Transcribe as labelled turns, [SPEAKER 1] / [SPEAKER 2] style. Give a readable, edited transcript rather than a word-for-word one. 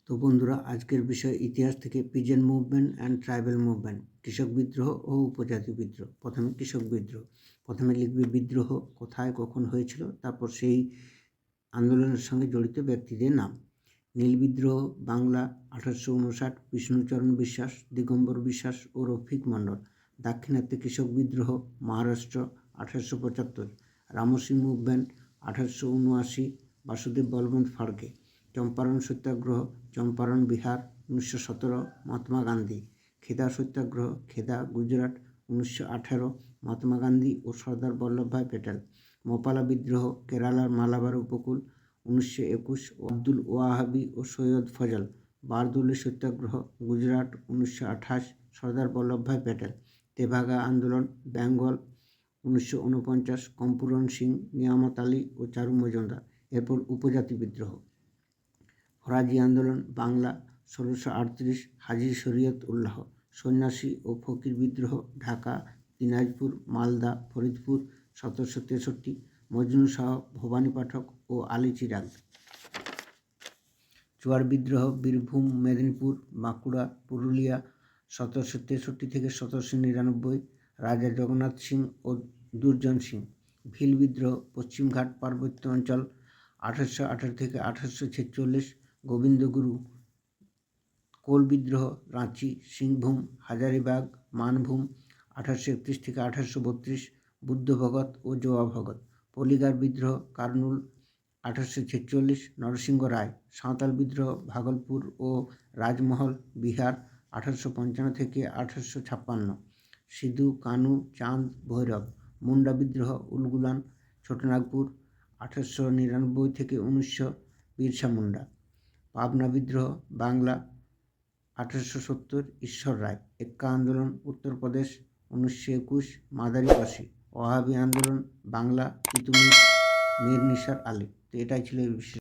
[SPEAKER 1] তো বন্ধুরা, আজকের বিষয় ইতিহাস থেকে pigeon movement and tribal movement, কৃষক বিদ্রোহ ও উপজাতি বিদ্রোহ। প্রথমে কৃষক বিদ্রোহ। প্রথমে লিখবে বিদ্রোহ কোথায় কখন হয়েছিল, তারপর সেই আন্দোলনের সঙ্গে জড়িত ব্যক্তিদের নাম। নীল বিদ্রোহ বাংলা 1859, বিষ্ণুচরণ বিশ্বাস, দিগম্বর বিশ্বাস ও রফিক মণ্ডল। দাক্ষিণাত্যে কৃষক বিদ্রোহ মহারাষ্ট্র 1875, রামসি মুভমেন্ট 1879, বাসুদেব বলবন্ত ফাড়কে। চম্পারণ সত্যাগ্রহ চম্পারণ বিহার 1917, মহাত্মা গান্ধী। খেদা সত্যাগ্রহ খেদা গুজরাট 1918, মহাত্মা গান্ধী ও সর্দার বল্লভভাই প্যাটেল। মোপালা বিদ্রোহ কেরালার মালাবার উপকূল 1921, আব্দুল ওয়াহাবি ও সৈয়দ ফজল। বারদৌলি সত্যাগ্রহ গুজরাট 1928, সর্দার বল্লভভাই প্যাটেল। তেভাগা আন্দোলন বেঙ্গল 1949, কম্পুরন সিং, নিয়ামত আলী ও চারু মজুমদার। এরপর উপজাতি বিদ্রোহ। ফরাজি আন্দোলন বাংলা 1638, হাজি শরীয়ত উল্লাহ। সন্ন্যাসী ও ফকির বিদ্রোহ ঢাকা, দিনাজপুর, মালদা, ফরিদপুর 1763, মজনু শাহ, ভবানী পাঠক ও আলী চিরাগ। চুয়ার বিদ্রোহ বীরভূম, মেদিনীপুর, বাঁকুড়া, পুরুলিয়া 1763 থেকে 1799, রাজা জগন্নাথ সিং ও দুর্জন সিং। ভিল বিদ্রোহ পশ্চিমঘাট পার্বত্য অঞ্চল 1818 থেকে 1846, গোবিন্দগুরু। কোল বিদ্রোহ রাঁচি, সিংভূম, হাজারিবাগ, মানভূম 1831 থেকে 1832, বুদ্ধ ভগত ও জোয়া ভগত। পলিগার বিদ্রোহ কারনুল 1846, নরসিংহ রায়। সাঁওতাল বিদ্রোহ ভাগলপুর ও রাজমহল বিহার 1855 থেকে 1856, সিধু কানু চাঁদ ভৈরব। মুন্ডা বিদ্রোহ উলগুলান ছোটনাগপুর 1899 থেকে 1900, বিরসা মুন্ডা। পাবনা বিদ্রোহ বাংলা 1870, ঈশ্বর রায়। এক্কা আন্দোলন উত্তরপ্রদেশ 1921, মাদারি কাশি। ওয়াহাবি আন্দোলন বাংলা তিতুমির, মীর নিসার আলী। তো এটাই ছিল এই বিষয়।